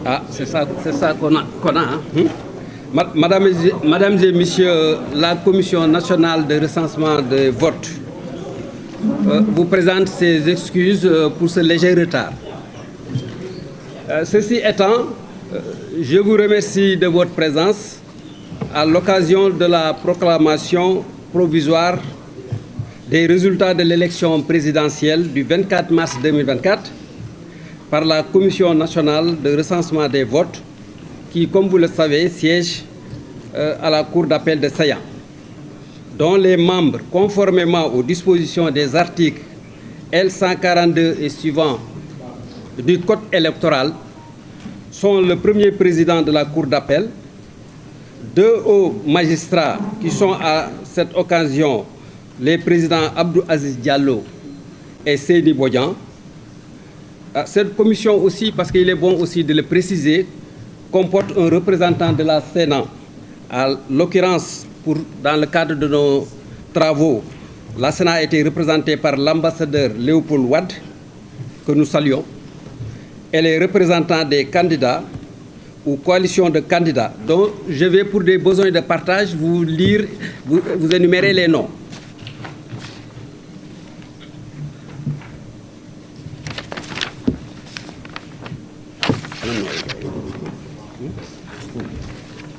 Ah, c'est ça qu'on a. Hein? Mesdames et Messieurs, la Commission nationale de recensement des votes vous présente ses excuses pour ce léger retard. Ceci étant, je vous remercie de votre présence à l'occasion de la proclamation provisoire des résultats de l'élection présidentielle du 24 mars 2024 par la Commission nationale de recensement des votes qui, comme vous le savez, siège à la Cour d'appel de Saillant, dont les membres, conformément aux dispositions des articles L142 et suivants du Code électoral, sont le premier président de la Cour d'appel, deux hauts magistrats qui sont à cette occasion les présidents Abdou Aziz Diallo et Seydi Bodian. Cette commission aussi, parce qu'il est bon aussi de le préciser, comporte un représentant de la Sénat. À l'occurrence, dans le cadre de nos travaux, la Sénat a été représentée par l'ambassadeur Léopold Wade, que nous saluons, et les représentants des candidats ou coalitions de candidats, dont je vais, pour des besoins de partage, vous lire, vous énumérer les noms.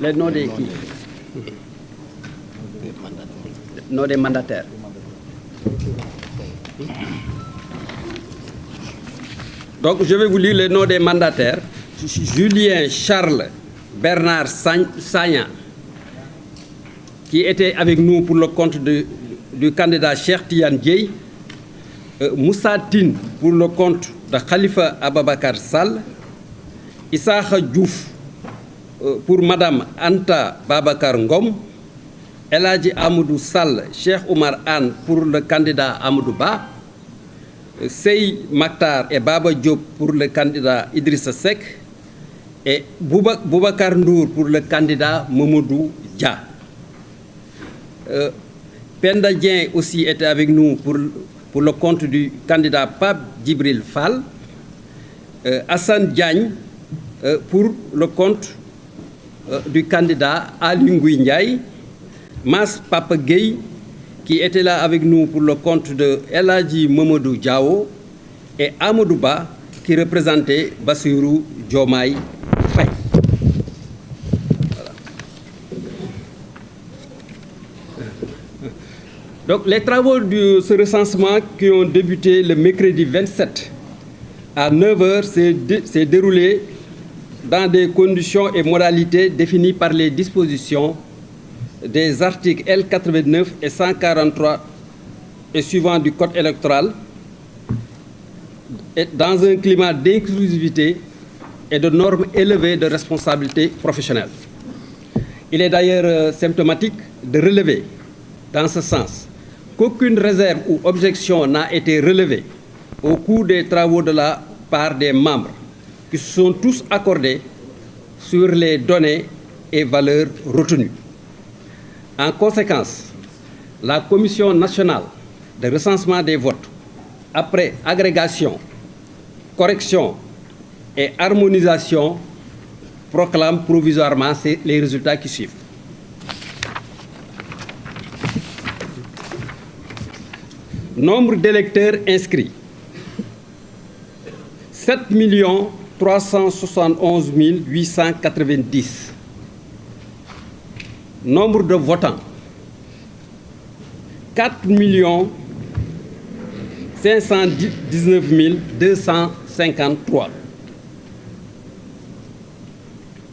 Les noms des qui? Noms des mandataires. Donc, je vais vous lire les noms des mandataires. Julien Charles Bernard Sagna, qui était avec nous pour le compte du candidat Cheikh Tidiane Dièye, Moussa Tine pour le compte de Khalifa Ababakar Sall, Issakha Diouf pour Madame Anta Babakar Ngom, Eladji Amadou Sall, Cheikh Oumar Anne pour le candidat Amadou Ba, Sey Maktar et Baba Diop pour le candidat Idrissa Seck, et Boubacar Ndour pour le candidat Mamadou Dia. Penda Dieng aussi était avec nous pour le compte du candidat Pape Djibril Fall, Hassan Diagne pour le compte du candidat Ali Ngouille Ndiaye, Mas Papa Gueye, qui était là avec nous pour le compte de Eladji Mamadou Diao, et Amadou Ba, qui représentait Bassirou Diomaye Faye. Voilà. Donc, les travaux de ce recensement qui ont débuté le mercredi 27 à 9h s'est déroulé dans des conditions et modalités définies par les dispositions des articles L89 et 143 et suivants du Code électoral, et dans un climat d'inclusivité et de normes élevées de responsabilité professionnelle. Il est d'ailleurs symptomatique de relever, dans ce sens, qu'aucune réserve ou objection n'a été relevée au cours des travaux de la part des membres, qui se sont tous accordés sur les données et valeurs retenues. En conséquence, la Commission nationale de recensement des votes, après agrégation, correction et harmonisation, proclame provisoirement les résultats qui suivent. Nombre d'électeurs inscrits: 7 371 890. Nombre de votants: 4 519 253.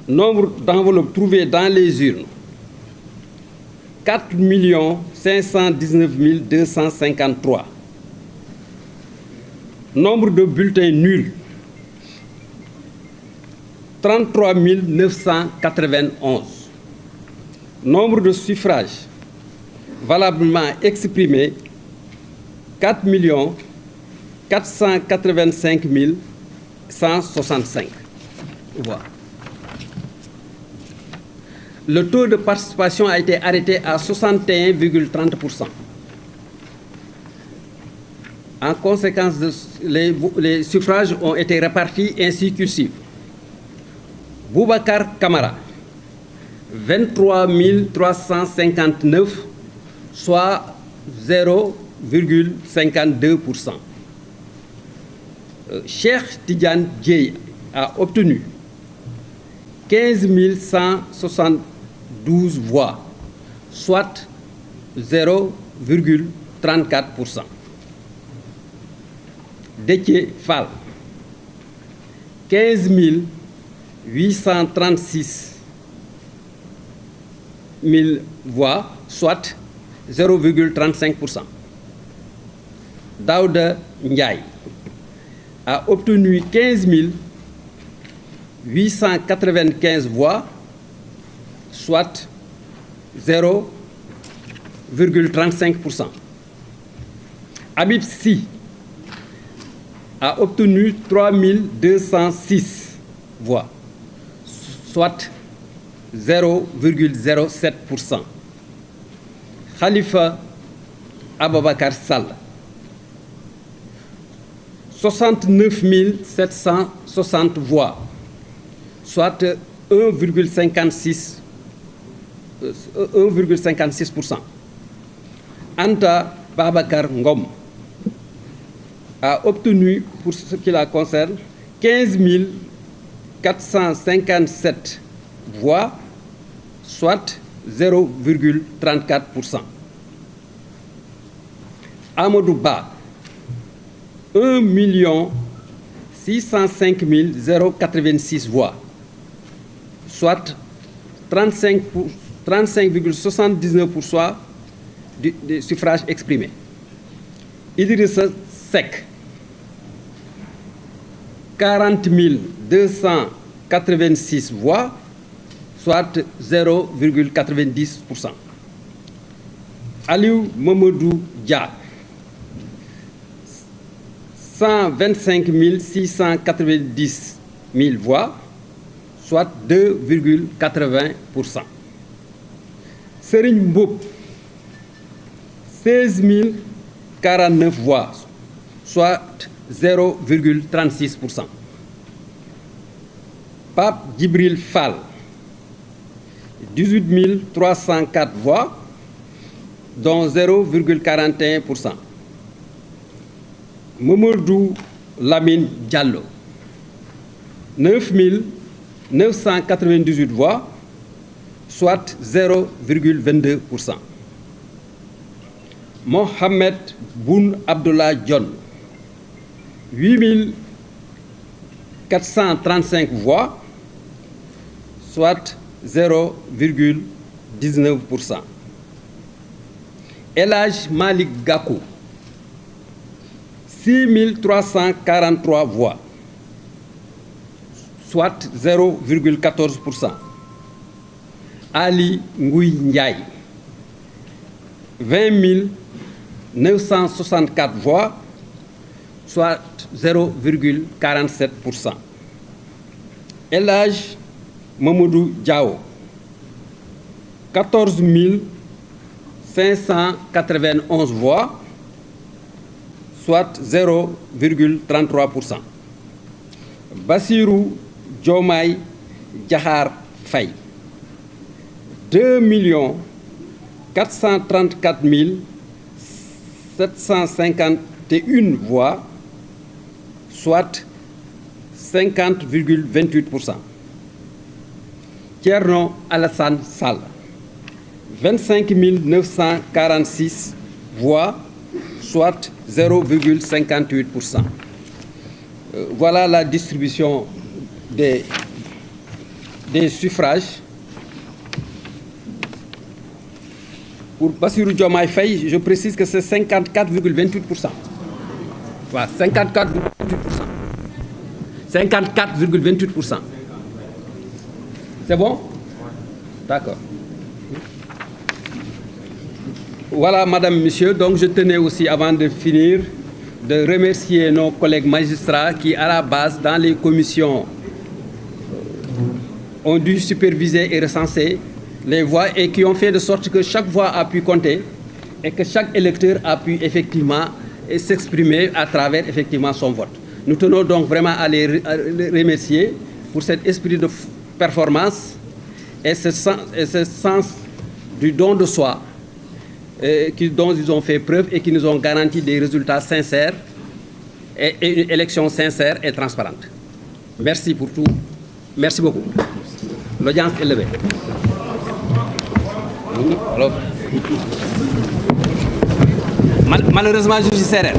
Nombre d'enveloppes trouvées dans les urnes: 4 519 253. Nombre de bulletins nuls: 33 991. Nombre de suffrages valablement exprimés: 4 485 165 voix. Le taux de participation a été arrêté à 61,30%. En conséquence, les suffrages ont été répartis ainsi que suit. Boubacar Camara, 23 359, soit 0,52%. Cheikh Tidiane Dieye a obtenu 15 172 voix, soit 0,34%. Déthié Fall, 15 836 000 voix, soit 0,35%. Daouda Ndiaye a obtenu 15 895 voix, soit 0,35%. Habib Sy a obtenu 3 206 voix, soit 0,07%. Khalifa Ababakar Sall, 69 760 voix, soit 1,56%. Anta Babakar Ngom a obtenu, pour ce qui la concerne, 15 457 voix, soit 0,34%. Amadou Ba, 1 605 086 voix, soit 35,79% des suffrages exprimés. Idrissa Seck, 40 286 voix, soit 0,90%. Aliou Mamadou Dia, 125 690 000 voix, soit 2,80%. Serigne Mboup, 16 049 voix, soit 0,36%. Pape Djibril Fall, 18 304 voix, dont 0,41%. Mamadou Lamine Diallo, 9 998 voix, soit 0,22%. Mohamed Boun Abdallah Dionne, 8 435 voix, soit 0,19%. El Hadj Malick Gakou, 6 343 voix, soit 0,14%. Ali Ngouille Ndiaye, 20 964 voix, soit 0,47%. El Hadj Mamadou Diao, 14 591 voix, soit 0,33%. Bassirou Diomaye Diakhar Faye, 2 434 751 voix, soit 50,28%. Thierno Alassane Sall, 25 946 voix, soit 0,58%. Voilà la distribution des suffrages. Pour Bassirou Diomaye Faye, je précise que c'est 54,28%. Voilà, 54,28%. 54,28%. C'est bon? D'accord. Voilà, Madame, Monsieur. Donc, je tenais aussi, avant de finir, de remercier nos collègues magistrats qui, à la base, dans les commissions, ont dû superviser et recenser les voix et qui ont fait de sorte que chaque voix a pu compter et que chaque électeur a pu effectivement s'exprimer à travers effectivement son vote. Nous tenons donc vraiment à les remercier pour cet esprit performance et ce sens du don de soi dont ils ont fait preuve et qui nous ont garanti des résultats sincères et une élection sincère et transparente. Merci pour tout. Merci beaucoup. L'audience est levée. Alors, malheureusement, je suis serré.